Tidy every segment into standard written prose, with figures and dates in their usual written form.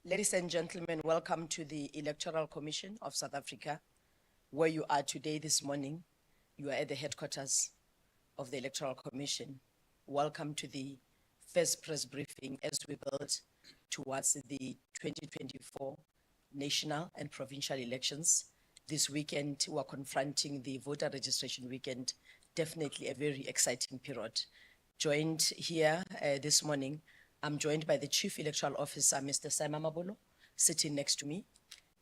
Ladies and gentlemen, welcome to the Electoral Commission of South Africa, where you are today this morning. You are at the headquarters of the Electoral Commission. Welcome to the first press briefing as we build towards the 2024 national and provincial elections. This weekend, we are confronting the voter registration weekend, definitely a very exciting period. Joined here this morning, I'm joined by the Chief Electoral Officer, Mr. Simon Mabolo, sitting next to me.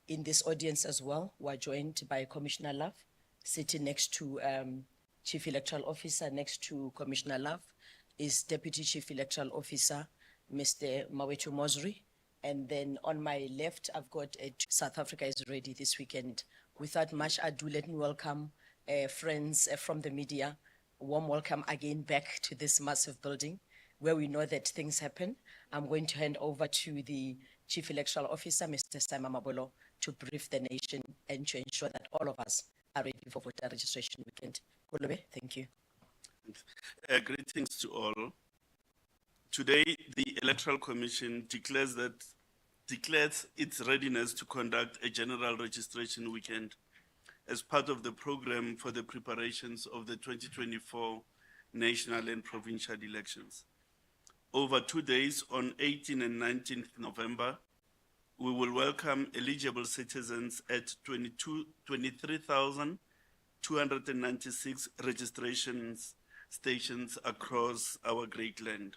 In this audience as well, we're joined by Commissioner Love, sitting next to Chief Electoral Officer. Next to Commissioner Love is Deputy Chief Electoral Officer, Mr. Mawetu Mosri. And then on my left, I've got South Africa is ready this weekend. Without much ado, let me welcome friends from the media. Warm welcome again back to this massive building, where we know that things happen. I'm going to hand over to the Chief Electoral Officer, Mr. Simon Mabolo, to brief the nation and to ensure that all of us are ready for voter registration weekend. Kolobe, thank you. Greetings to all. Today, the Electoral Commission declares its readiness to conduct a general registration weekend as part of the program for the preparations of the 2024 national and provincial elections. Over 2 days, on 18 and 19th November, we will welcome eligible citizens at 23,296 registration stations across our great land.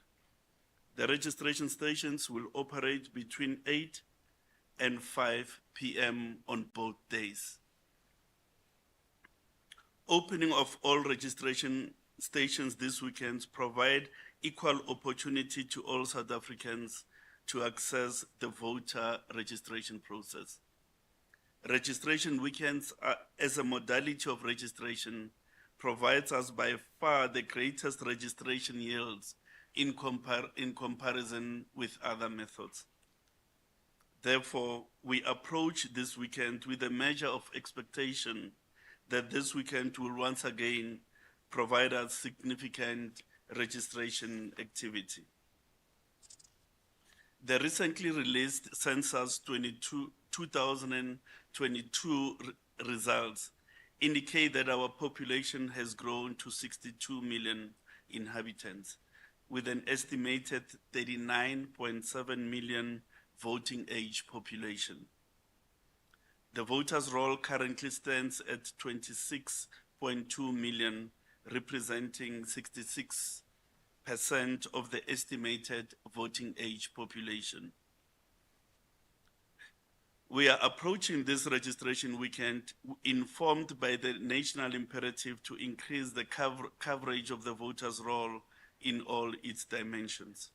The registration stations will operate between 8 and 5 p.m. on both days. Opening of all registration stations this weekend provide equal opportunity to all South Africans to access the voter registration process. Registration weekends as a modality of registration provides us by far the greatest registration yields in comparison with other methods. Therefore, we approach this weekend with a measure of expectation that this weekend will once again provide us significant registration activity. The recently released Census 2022 results indicate that our population has grown to 62 million inhabitants, with an estimated 39.7 million voting age population. The voters' roll currently stands at 26.2 million, representing 66% of the estimated voting age population. We are approaching this registration weekend informed by the national imperative to increase the coverage of the voters' roll in all its dimensions.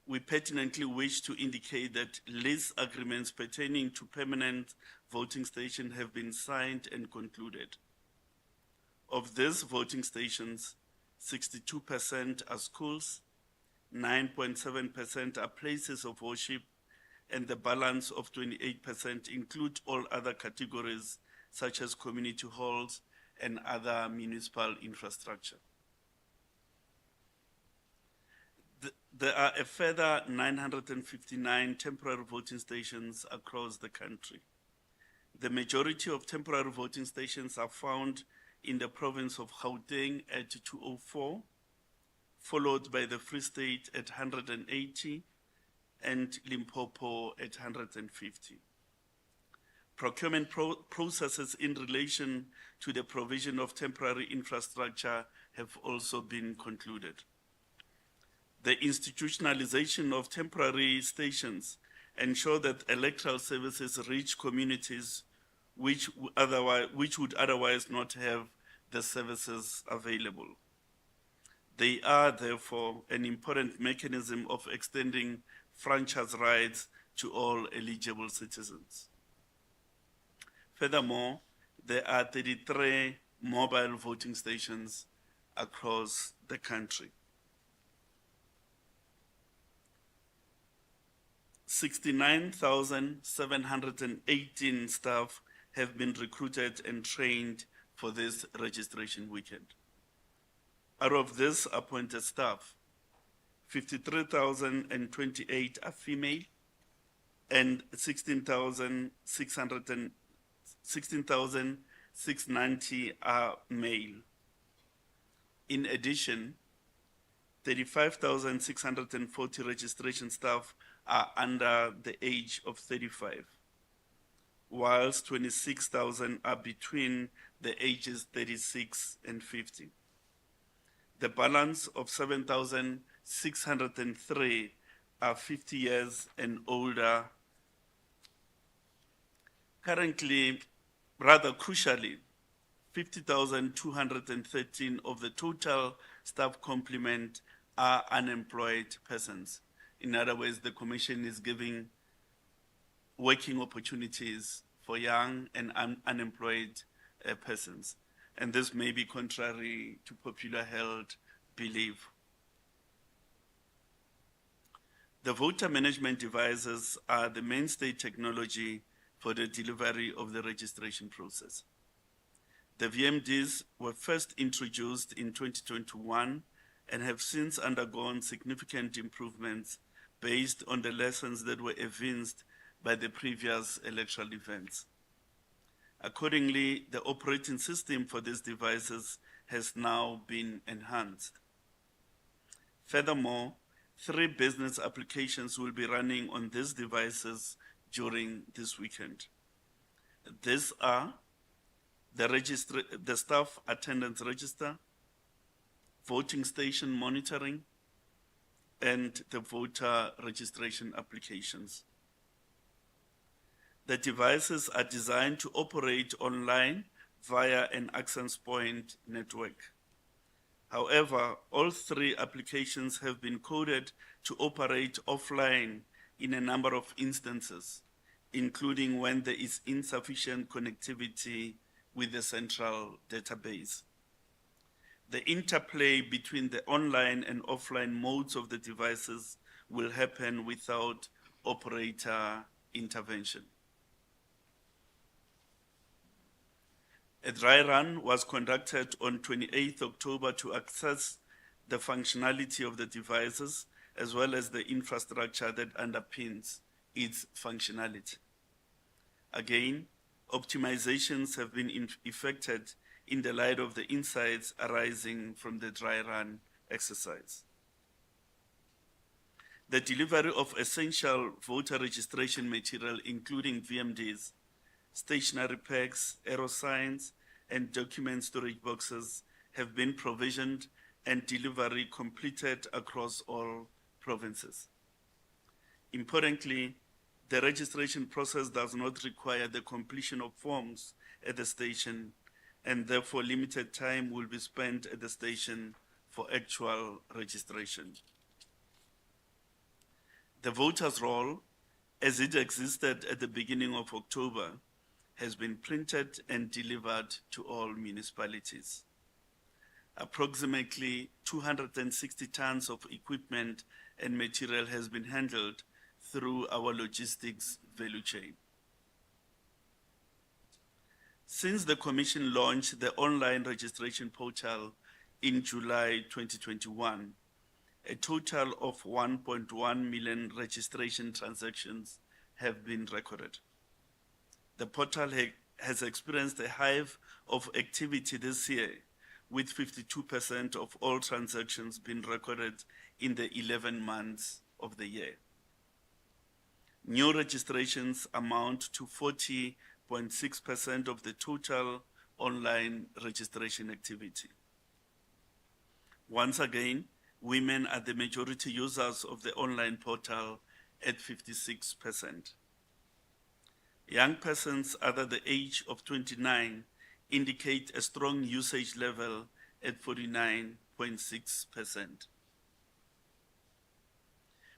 We pertinently wish to indicate that lease agreements pertaining to permanent voting stations have been signed and concluded. Of these voting stations, 62% are schools, 9.7% are places of worship, and the balance of 28% include all other categories such as community halls and other municipal infrastructure. There are a further 959 temporary voting stations across the country. The majority of temporary voting stations are found in the province of Gauteng at 204, followed by the Free State at 180, and Limpopo at 150. Procurement processes in relation to the provision of temporary infrastructure have also been concluded. The institutionalization of temporary stations ensure that electoral services reach communities which would otherwise not have the services available. They are therefore an important mechanism of extending franchise rights to all eligible citizens. Furthermore, there are 33 mobile voting stations across the country. 69,718 staff have been recruited and trained for this registration weekend. Out of this appointed staff, 53,028 are female and 16,690 are male. In addition, 35,640 registration staff are under the age of 35, whilst 26,000 are between the ages 36 and 50. The balance of 7,603 are 50 years and older. Currently, rather crucially, 50,213 of the total staff complement are unemployed persons. In other words, the Commission is giving working opportunities for young and unemployed persons. And this may be contrary to popular held belief. The voter management devices are the mainstay technology for the delivery of the registration process. The VMDs were first introduced in 2021 and have since undergone significant improvements based on the lessons that were evinced by the previous electoral events. Accordingly, the operating system for these devices has now been enhanced. Furthermore, 3 business applications will be running on these devices during this weekend. These are the staff attendance register, voting station monitoring, and the voter registration applications. The devices are designed to operate online via an access point network. However, all 3 applications have been coded to operate offline in a number of instances, including when there is insufficient connectivity with the central database. The interplay between the online and offline modes of the devices will happen without operator intervention. A dry run was conducted on 28th October to assess the functionality of the devices as well as the infrastructure that underpins its functionality. Again, optimizations have been effected in the light of the insights arising from the dry run exercise. The delivery of essential voter registration material, including VMDs, stationery packs, arrow signs, and document storage boxes have been provisioned and delivery completed across all provinces. Importantly, the registration process does not require the completion of forms at the station, and therefore limited time will be spent at the station for actual registration. The voters' roll, as it existed at the beginning of October, has been printed and delivered to all municipalities. Approximately 260 tons of equipment and material has been handled through our logistics value chain. Since the Commission launched the online registration portal in July 2021, a total of 1.1 million registration transactions have been recorded. The portal has experienced a hive of activity this year, with 52% of all transactions being recorded in the 11 months of the year. New registrations amount to 40.6% of the total online registration activity. Once again, women are the majority users of the online portal at 56%. Young persons under the age of 29 indicate a strong usage level at 49.6%.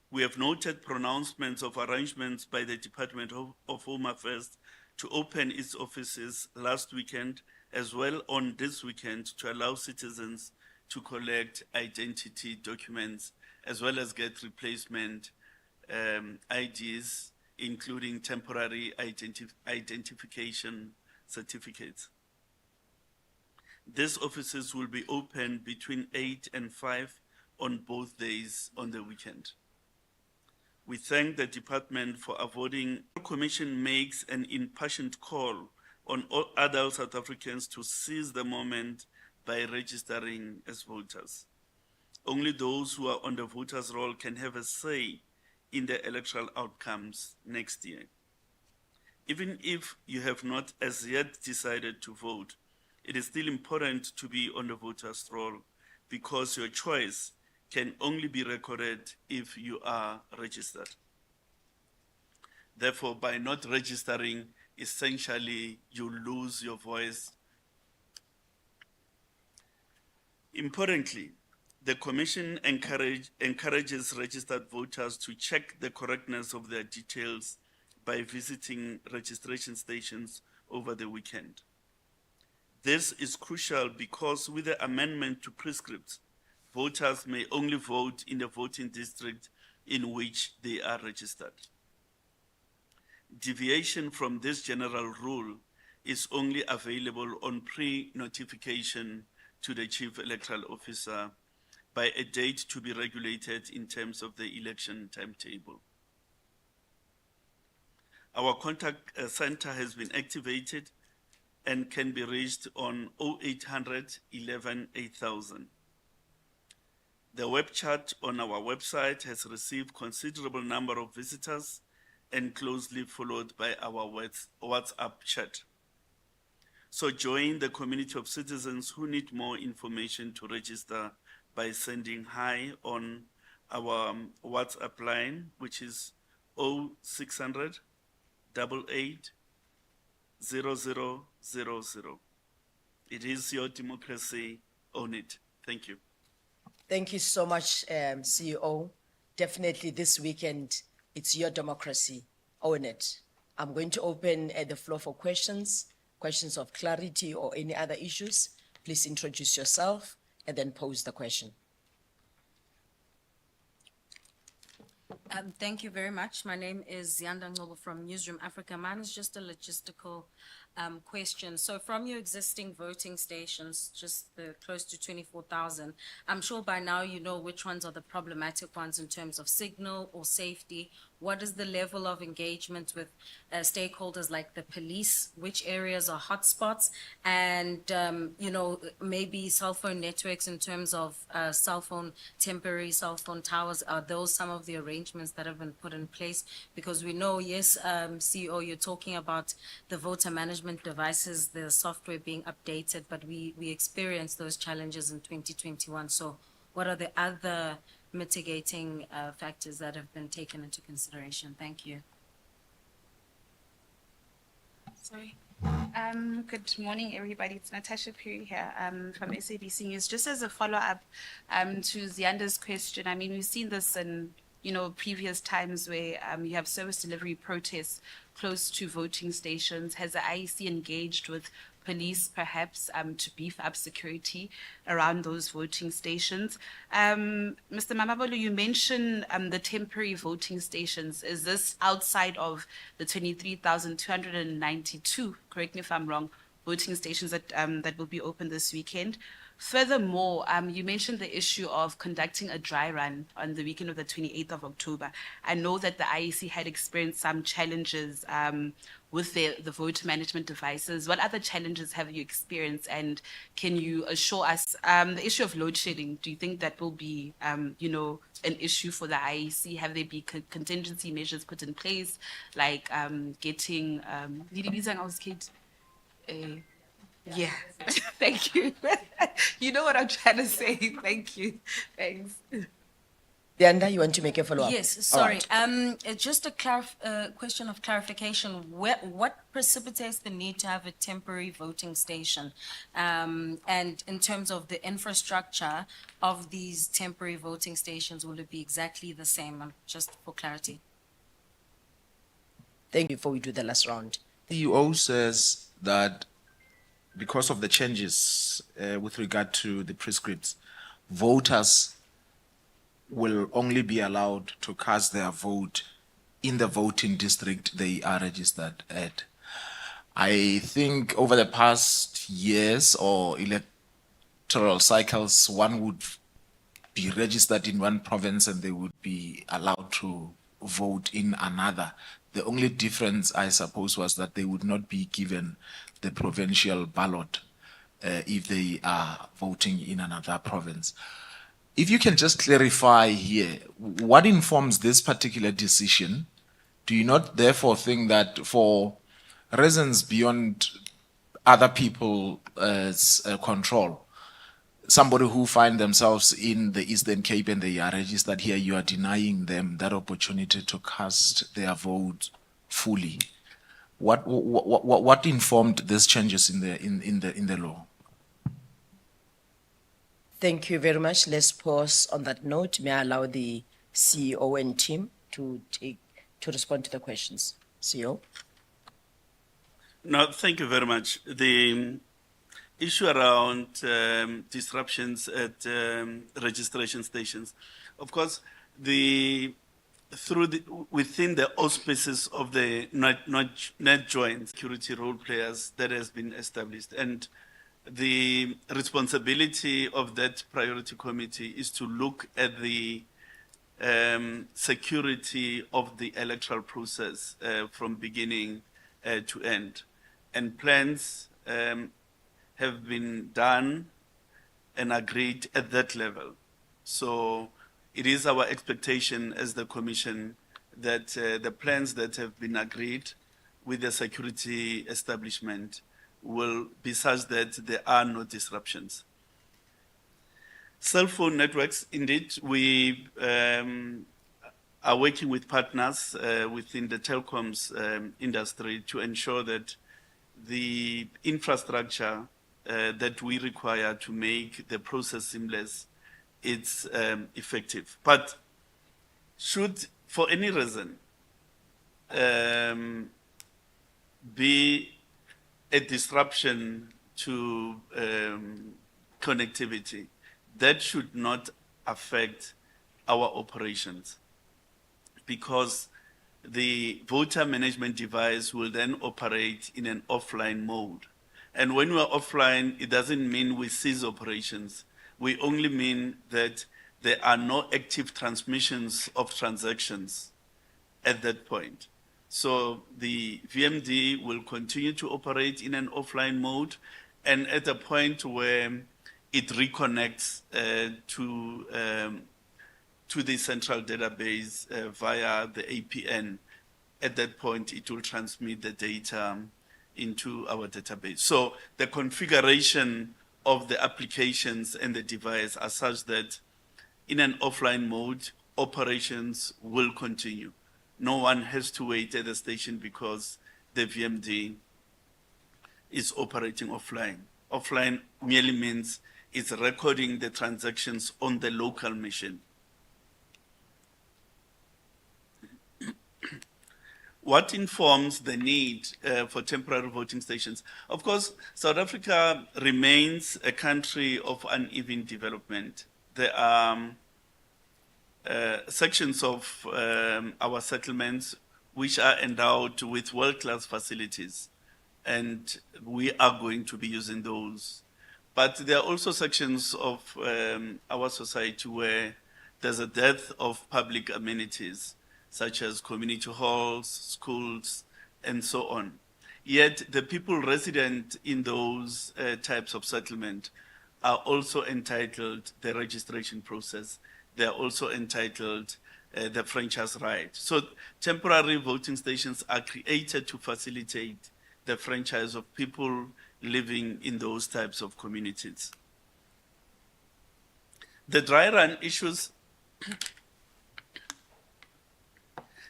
We have noted pronouncements of arrangements by the Department of Home Affairs to open its offices last weekend as well on this weekend to allow citizens to collect identity documents as well as get replacement IDs, including temporary identification certificates. These offices will be open between 8 and 5 on both days on the weekend. We thank the department for avoiding. The Commission makes an impassioned call on all adult South Africans to seize the moment by registering as voters. Only those who are on the voters' roll can have a say in the electoral outcomes next year. Even if you have not as yet decided to vote, it is still important to be on the voters' roll because your choice can only be recorded if you are registered. Therefore, by not registering, essentially you lose your voice. Importantly, the Commission encourages registered voters to check the correctness of their details by visiting registration stations over the weekend. This is crucial because with the amendment to prescripts, voters may only vote in the voting district in which they are registered. Deviation from this general rule is only available on pre-notification to the Chief Electoral Officer by a date to be regulated in terms of the election timetable. Our contact center has been activated and can be reached on 0800 11 8000. The web chat on our website has received considerable number of visitors and closely followed by our WhatsApp chat. So join the community of citizens who need more information to register by sending hi on our WhatsApp line, which is 0600 88 0000. It is your democracy, own it. Thank you. Thank you so much, CEO. Definitely this weekend, it's your democracy, own it. I'm going to open the floor for questions of clarity or any other issues. Please introduce yourself and then pose the question. Thank you very much. My name is Yanda Ngobo from Newsroom Africa. Mine is just a logistical question. So from your existing voting stations, just the close to 24,000, I'm sure by now you know which ones are the problematic ones in terms of signal or safety. What is the level of engagement with stakeholders like the police? Which areas are hotspots? And, you know, maybe cell phone networks in terms of temporary cell phone towers. Are those some of the arrangements that have been put in place? Because we know, yes, CEO, you're talking about the voter management devices, the software being updated, but we experienced those challenges in 2021. So what are the other mitigating factors that have been taken into consideration? Thank you. Sorry. Good morning, everybody. It's Natasha Puri here from SABC News. Just as a follow-up to Zianda's question, I mean, we've seen this in, you know, previous times where you have service delivery protests close to voting stations. Has the IEC engaged with police perhaps to beef up security around those voting stations? Mr. Mamabolo, you mentioned the temporary voting stations. Is this outside of the 23,292, correct me if I'm wrong, voting stations that, that will be open this weekend? Furthermore, you mentioned the issue of conducting a dry run on the weekend of the 28th of October. I know that the IEC had experienced some challenges with the voter management devices. What other challenges have you experienced, and can you assure us the issue of load shedding? Do you think that will be, you know, an issue for the IEC? Have there been contingency measures put in place, like getting yeah, thank you. You know what I'm trying to say. Thank you. Thanks. Yanda, you want to make a follow-up? Yes, sorry. Just a question of clarification. What precipitates the need to have a temporary voting station? And in terms of the infrastructure of these temporary voting stations, will it be exactly the same? Just for clarity. Thank you. Before we do the last round, CEO says that because of the changes with regard to the prescripts, voters will only be allowed to cast their vote in the voting district they are registered at. I think over the past years or electoral cycles, one would be registered in one province and they would be allowed to vote in another. The only difference, I suppose, was that they would not be given the provincial ballot if they are voting in another province. If you can just clarify here, what informs this particular decision? Do you not therefore think that for reasons beyond other people's control, somebody who find themselves in the Eastern Cape and they are registered here, you are denying them that opportunity to cast their vote fully? What informed these changes in the law? Thank you very much. Let's pause on that note. May I allow the CEO and team to respond to the questions? CEO? No, thank you very much. The issue around disruptions at registration stations, of course, within the auspices of the net joint security role players that has been established, and the responsibility of that priority committee is to look at the security of the electoral process from beginning to end. And plans have been done and agreed at that level. So it is our expectation as the Commission that the plans that have been agreed with the security establishment will be such that there are no disruptions. Cell phone networks, indeed, we are working with partners within the telecoms industry to ensure that the infrastructure that we require to make the process seamless, it's effective. But should, for any reason, be a disruption to connectivity, that should not affect our operations, because the voter management device will then operate in an offline mode. And when we are offline, it doesn't mean we cease operations. We only mean that there are no active transmissions of transactions at that point. So the VMD will continue to operate in an offline mode, and at a point where it reconnects to the central database via the APN, at that point it will transmit the data into our database. So the configuration of the applications and the device are such that in an offline mode, operations will continue. No one has to wait at the station because the VMD is operating offline. Offline merely means it's recording the transactions on the local machine. What informs the need for temporary voting stations? Of course, South Africa remains a country of uneven development. There are sections of our settlements which are endowed with world-class facilities, and we are going to be using those. But there are also sections of our society where there's a dearth of public amenities, such as community halls, schools, and so on. Yet the people resident in those types of settlement are also entitled the registration process. They are also entitled the franchise right. So temporary voting stations are created to facilitate the franchise of people living in those types of communities. The dry run issues.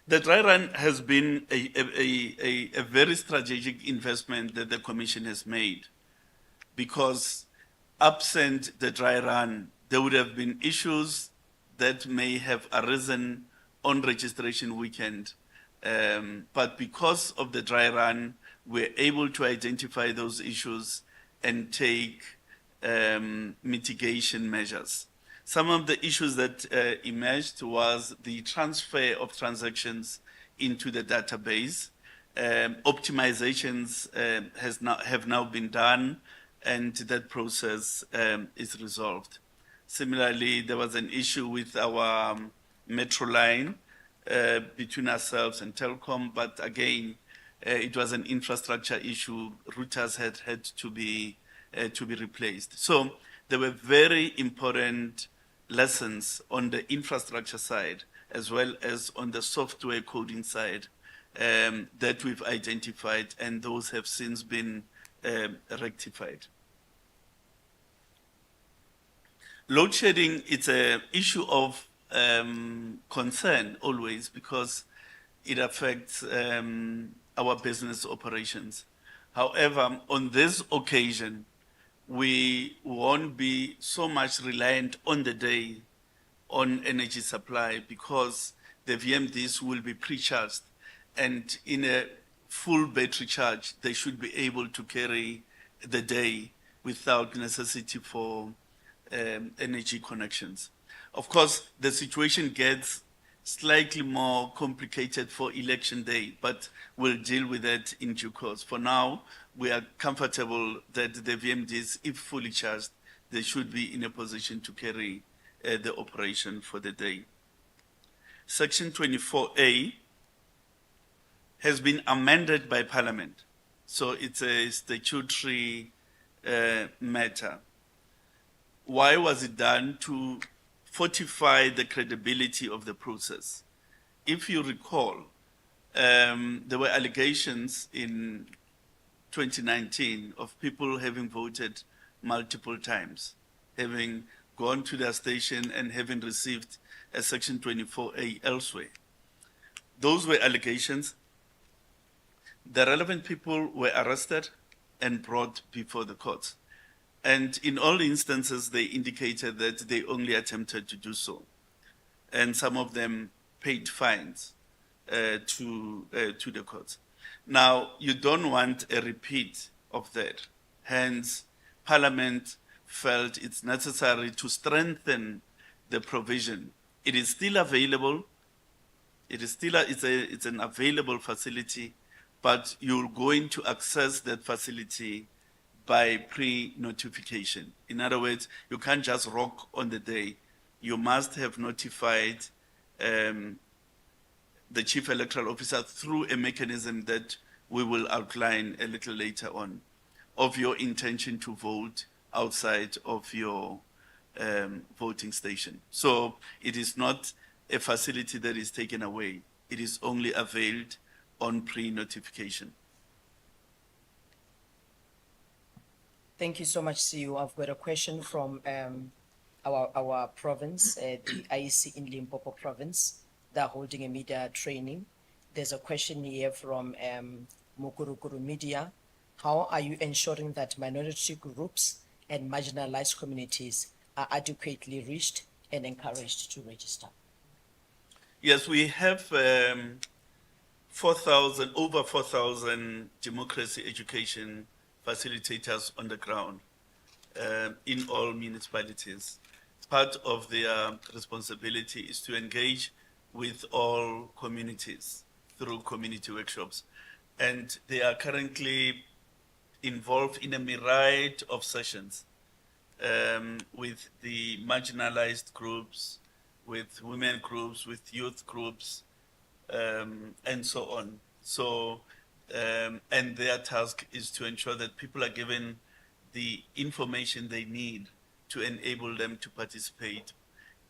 The dry run has been a very strategic investment that the Commission has made, because absent the dry run, there would have been issues that may have arisen on registration weekend. But because of the dry run, we're able to identify those issues and take mitigation measures. Some of the issues that emerged was the transfer of transactions into the database. Optimizations have now been done, and that process is resolved. Similarly, there was an issue with our metro line between ourselves and Telkom, but again, it was an infrastructure issue. Routers had to be replaced. So there were very important lessons on the infrastructure side, as well as on the software coding side, that we've identified, and those have since been rectified. Load shedding, it's an issue of concern always, because it affects our business operations. However, on this occasion, we won't be so much reliant on the day on energy supply, because the VMDs will be pre-charged, and in a full battery charge, they should be able to carry the day without necessity for energy connections. Of course, the situation gets slightly more complicated for election day, but we'll deal with that in due course. For now, we are comfortable that the VMDs, if fully charged, they should be in a position to carry the operation for the day. Section 24A has been amended by Parliament, so it's a statutory matter. Why was it done? To fortify the credibility of the process. If you recall, there were allegations in 2019 of people having voted multiple times, having gone to their station and having received a Section 24A elsewhere. Those were allegations. The relevant people were arrested and brought before the courts. And in all instances, they indicated that they only attempted to do so. And some of them paid fines to the courts. Now, you don't want a repeat of that. Hence, Parliament felt it's necessary to strengthen the provision. It is still available. It's an available facility, but you're going to access that facility by pre-notification. In other words, you can't just rock on the day. You must have notified the Chief Electoral Officer through a mechanism that we will outline a little later on, of your intention to vote outside of your voting station. So it is not a facility that is taken away. It is only availed on pre-notification. Thank you so much, CEO. I've got a question from our province, the IEC in Limpopo province. They're holding a media training. There's a question here from Mukurukuru Media. How are you ensuring that minority groups and marginalized communities are adequately reached and encouraged to register? Yes, we have over 4,000 democracy education facilitators on the ground in all municipalities. Part of their responsibility is to engage with all communities through community workshops. And they are currently involved in a myriad of sessions with the marginalized groups, with women groups, with youth groups, and so on. So, and their task is to ensure that people are given the information they need to enable them to participate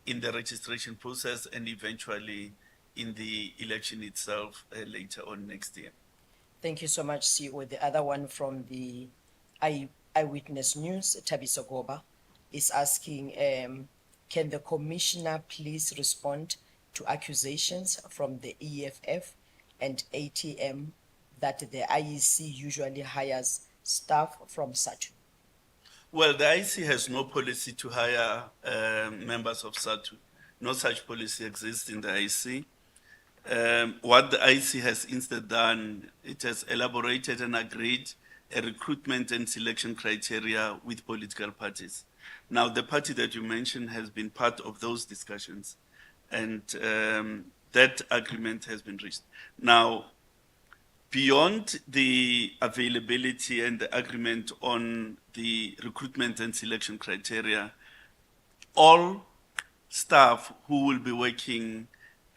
in the registration process and eventually in the election itself later on next year. Thank you so much, CEO. The other one from the Eyewitness News, Tabiso Goba, is asking, can the commissioner please respond to accusations from the EFF and ATM that the IEC usually hires staff from SATU? Well, the IEC has no policy to hire members of SATU. No such policy exists in the IEC. What the IEC has instead done, it has elaborated and agreed a recruitment and selection criteria with political parties. Now, the party that you mentioned has been part of those discussions, and that agreement has been reached. Now, beyond the availability and the agreement on the recruitment and selection criteria, all staff who will be working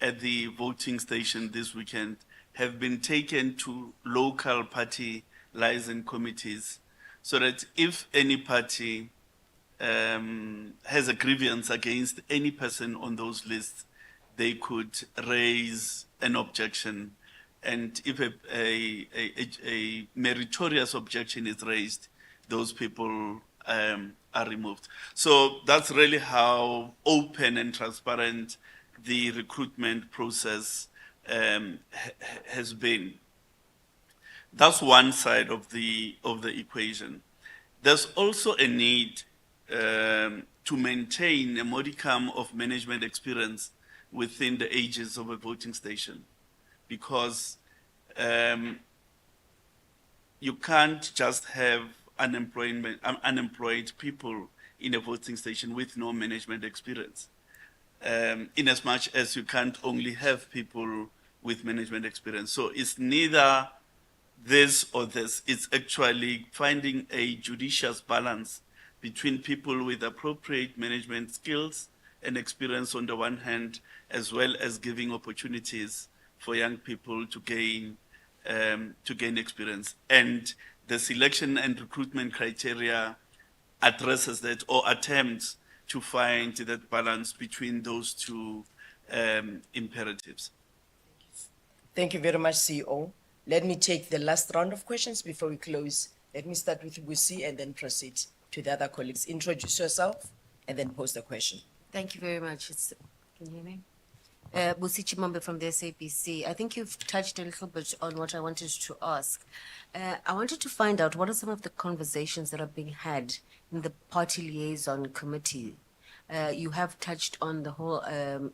at the voting station this weekend have been taken to local party liaison committees so that if any party has a grievance against any person on those lists, they could raise an objection. And if a meritorious objection is raised, those people are removed. So that's really how open and transparent the recruitment process has been. That's one side of the equation. There's also a need to maintain a modicum of management experience within the ages of a voting station, because you can't just have unemployed people in a voting station with no management experience. In as much as you can't only have people with management experience. So it's neither this or this. It's actually finding a judicious balance between people with appropriate management skills and experience on the one hand, as well as giving opportunities for young people to gain experience. And the selection and recruitment criteria addresses that, or attempts to find that balance between those two imperatives. Thank you very much, CEO. Let me take the last round of questions before we close. Let me start with Busi and then proceed to the other colleagues. Introduce yourself and then pose the question. Thank you very much. Can you hear me? Busi Chimambe from the SABC. I think you've touched a little bit on what I wanted to ask. I wanted to find out what are some of the conversations that are being had in the party liaison committee. You have touched on the whole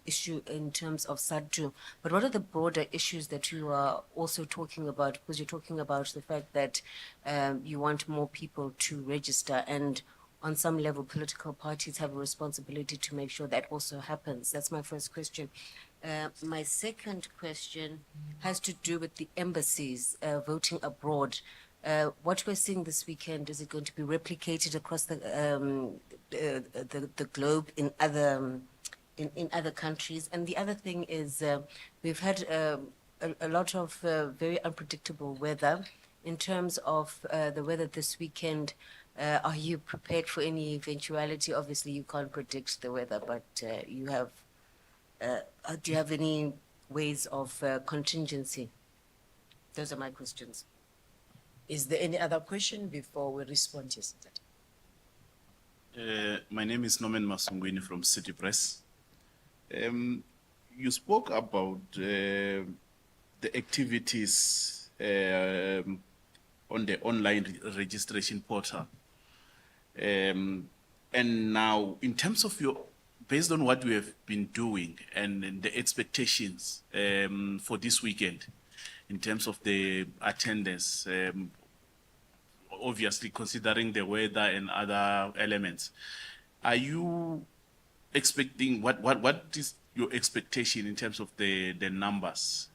issue in terms of SADTU, but what are the broader issues that you are also talking about? Because you're talking about the fact that you want more people to register, and on some level, political parties have a responsibility to make sure that also happens. That's my first question. My second question has to do with the embassies voting abroad. What we're seeing this weekend, is it going to be replicated across the globe in other countries? And the other thing is, we've had a lot of very unpredictable weather. In terms of the weather this weekend, are you prepared for any eventuality? Obviously, you can't predict the weather, but you have. Do you have any ways of contingency? Those are my questions. Is there any other question before we respond to that? My name is Norman Masungwini from City Press. You spoke about the activities on the online registration portal. And now, in terms of based on what we have been doing and the expectations for this weekend, in terms of the attendance, obviously considering the weather and other elements, are you expecting, what is your expectation in terms of the numbers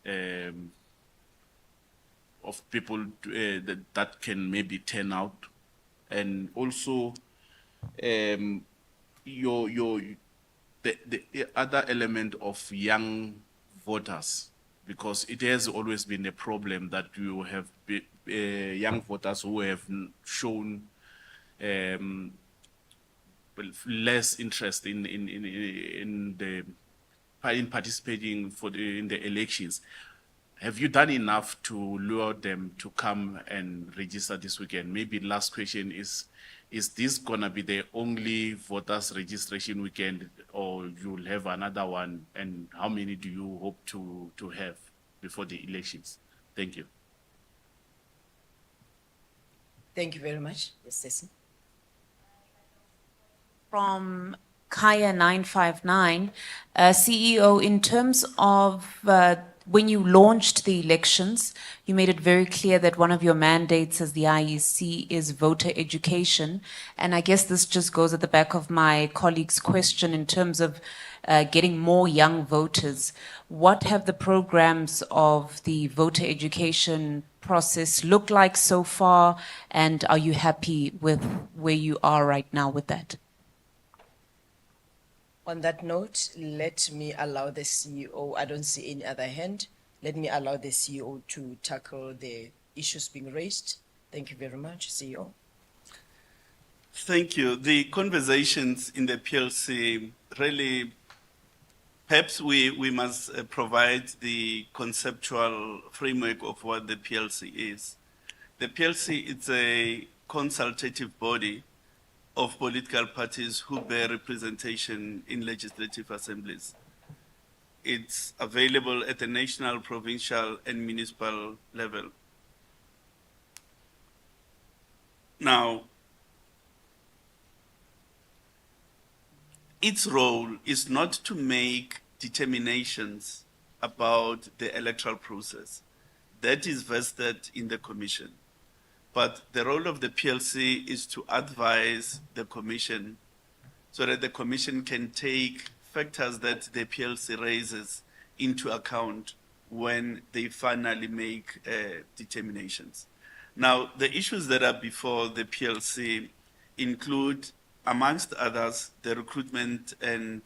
of people that can maybe turn out? And also the other element of young voters, because it has always been a problem that you have young voters who have shown less interest in participating in the elections. Have you done enough to lure them to come and register this weekend? Maybe last question is this gonna be the only voters registration weekend, or you'll have another one? And how many do you hope to have before the elections? Thank you. Thank you very much. Yes, Stacey. From Kaya 959, CEO, in terms of when you launched the elections, you made it very clear that one of your mandates as the IEC is voter education. And I guess this just goes at the back of my colleague's question in terms of getting more young voters. What have the programs of the voter education process looked like so far? And are you happy with where you are right now with that? On that note, let me allow the CEO, I don't see any other hand. Let me allow the CEO to tackle the issues being raised. Thank you very much, CEO. Thank you. The conversations in the PLC really, perhaps we must provide the conceptual framework of what the PLC is. The PLC is a consultative body of political parties who bear representation in legislative assemblies. It's available at the national, provincial, and municipal level. Now, its role is not to make determinations about the electoral process. That is vested in the Commission. But the role of the PLC is to advise the Commission so that the Commission can take factors that the PLC raises into account when they finally make determinations. Now, the issues that are before the PLC include, amongst others, the recruitment and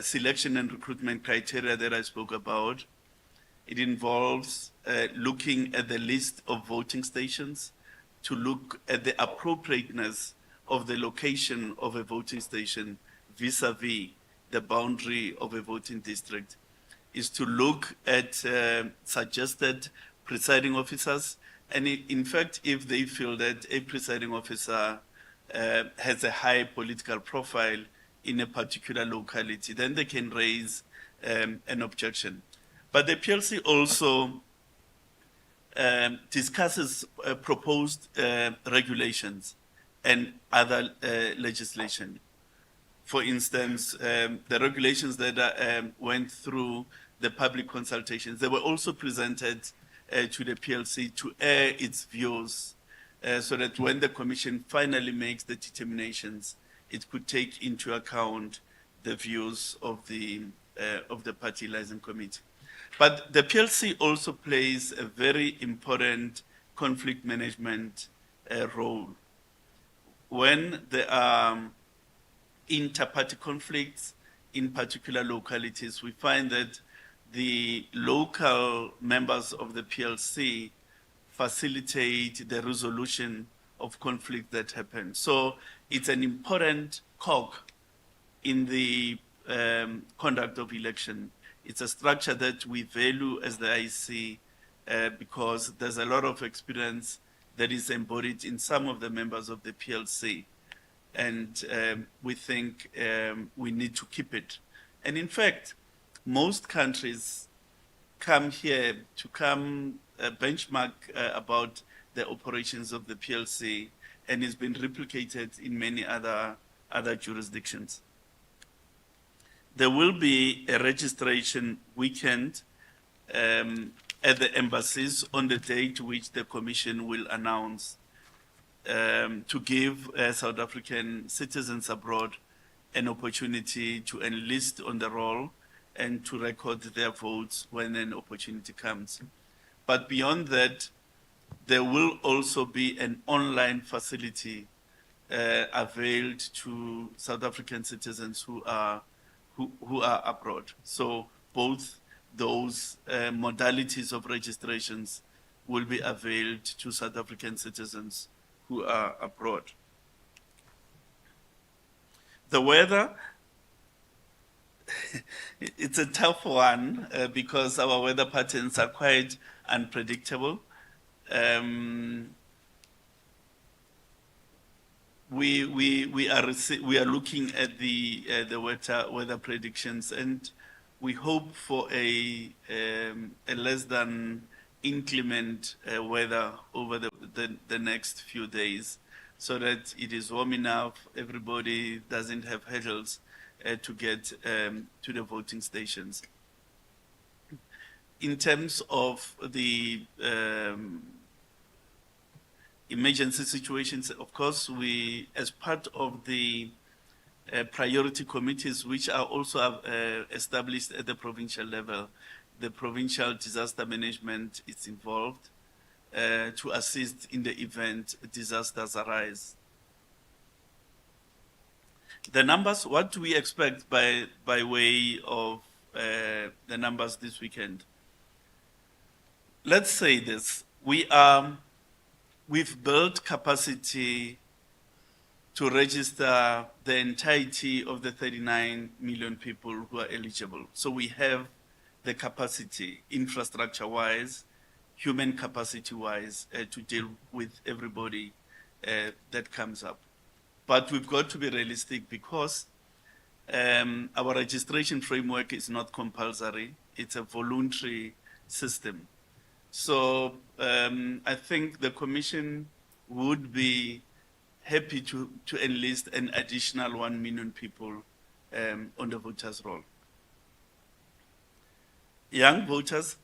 selection and recruitment criteria that I spoke about. It involves looking at the list of voting stations to look at the appropriateness of the location of a voting station vis-a-vis the boundary of a voting district, is to look at suggested presiding officers. And in fact, if they feel that a presiding officer has a high political profile in a particular locality, then they can raise an objection. But the PLC also discusses proposed regulations and other legislation. For instance, the regulations that went through the public consultations, they were also presented to the PLC to air its views so that when the Commission finally makes the determinations, it could take into account the views of the Party Liaison Committee. But the PLC also plays a very important conflict management role. When there are inter-party conflicts in particular localities, we find that the local members of the PLC facilitate the resolution of conflict that happen. So it's an important cog in the conduct of election. It's a structure that we value as the IEC because there's a lot of experience that is embodied in some of the members of the PLC. And we think we need to keep it. And in fact, most countries come here to benchmark about the operations of the PLC, and it's been replicated in many other jurisdictions. There will be a registration weekend at the embassies on the date which the Commission will announce to give South African citizens abroad an opportunity to enlist on the roll and to record their votes when an opportunity comes. But beyond that, there will also be an online facility availed to South African citizens who are abroad. So both those modalities of registrations will be availed to South African citizens who are abroad. The weather, it's a tough one because our weather patterns are quite unpredictable. We are looking at the weather predictions, and we hope for a less than inclement weather over the next few days, so that it is warm enough, everybody doesn't have hurdles to get to the voting stations. in terms of the emergency situations, of course, we, as part of the priority committees, which are also established at the provincial level, the provincial disaster management is involved to assist in the event disasters arise. The numbers, what do we expect by way of the numbers this weekend? Let's say this, we've built capacity to register the entirety of the 39 million people who are eligible. So we have the capacity, infrastructure-wise, human capacity-wise, to deal with everybody that comes up. But we've got to be realistic because our registration framework is not compulsory. It's a voluntary system. So I think the Commission would be happy to enlist an additional 1 million people on the voters' roll. Young voters,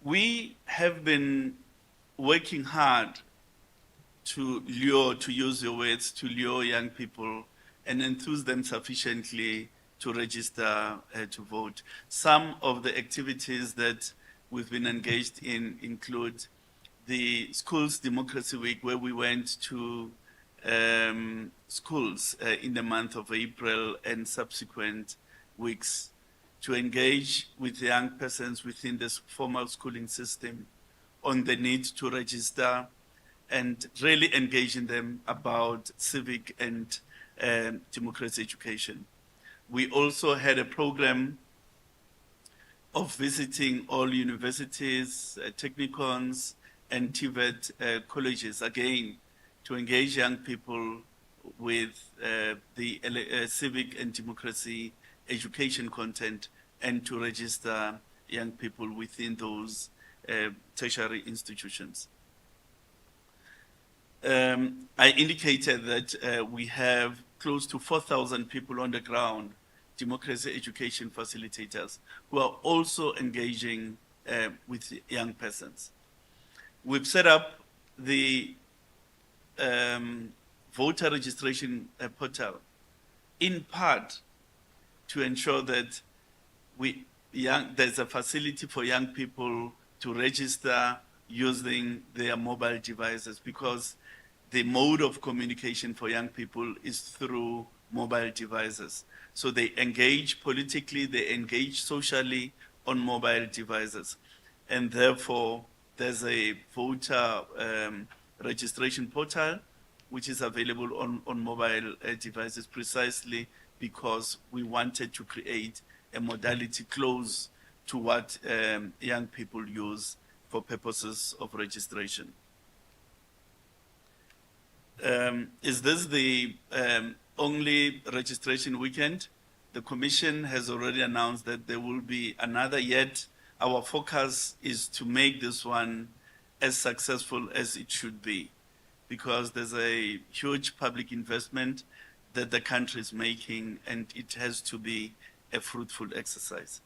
we have been working hard to lure, to use your words, to lure young people and enthuse them sufficiently to register to vote. Some of the activities that we've been engaged in include the Schools Democracy Week, where we went to schools in the month of April and subsequent weeks to engage with young persons within this formal schooling system on the need to register and really engaging them about civic and democracy education. We also had a program of visiting all universities, technicons, and TVET colleges, again, to engage young people with the civic and democracy education content and to register young people within those tertiary institutions. I indicated that we have close to 4,000 people on the ground, democracy education facilitators, who are also engaging with young persons. We've set up the voter registration portal in part to ensure that there's a facility for young people to register using their mobile devices, because the mode of communication for young people is through mobile devices. So they engage politically, they engage socially on mobile devices. And therefore, there's a voter registration portal which is available on mobile devices, precisely because we wanted to create a modality close to what young people use for purposes of registration. Is this the only registration weekend? The Commission has already announced that there will be another, yet our focus is to make this one as successful as it should be, because there's a huge public investment that the country is making, and it has to be a fruitful exercise.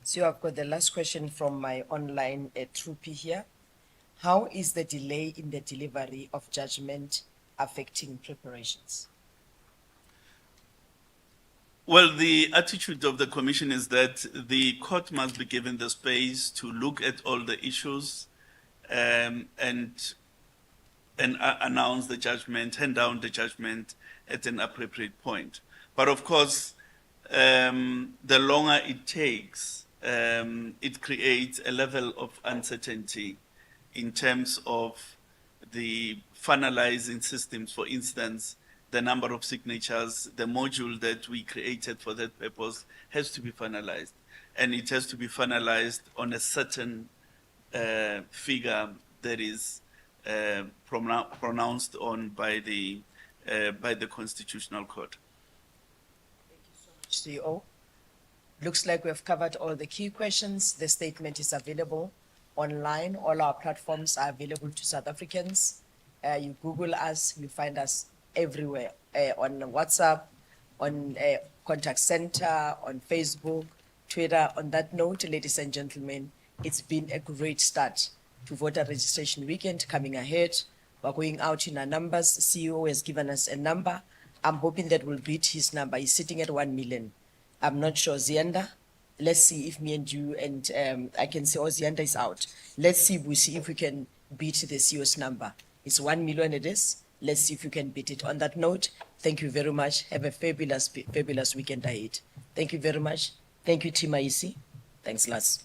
So I've got the last question from my online troopy here. How is the delay in the delivery of judgment affecting preparations? Well, the attitude of the Commission is that the court must be given the space to look at all the issues and announce the judgment, hand down the judgment at an appropriate point. But of course, the longer it takes, it creates a level of uncertainty in terms of the finalizing systems. For instance, the number of signatures, the module that we created for that purpose has to be finalized. And it has to be finalized on a certain figure that is pronounced on by the Constitutional Court. Thank you so much, CEO. Looks like we have covered all the key questions. The statement is available online. All our platforms are available to South Africans. You Google us, you find us everywhere, on WhatsApp, on contact center, on Facebook, Twitter. On that note, ladies and gentlemen, it's been a great start to voter registration weekend coming ahead. We're going out in our numbers. CEO has given us a number. I'm hoping that we'll beat his number. He's sitting at 1 million. I'm not sure, Zianda. Let's see if me and you and I can say, oh, Zianda is out. Let's see if we can beat the CEO's number. It's 1 million it is. Let's see if you can beat it. On that note, thank you very much. Have a fabulous weekend ahead. Thank you very much. Thank you, Team IEC. Thanks, Lars.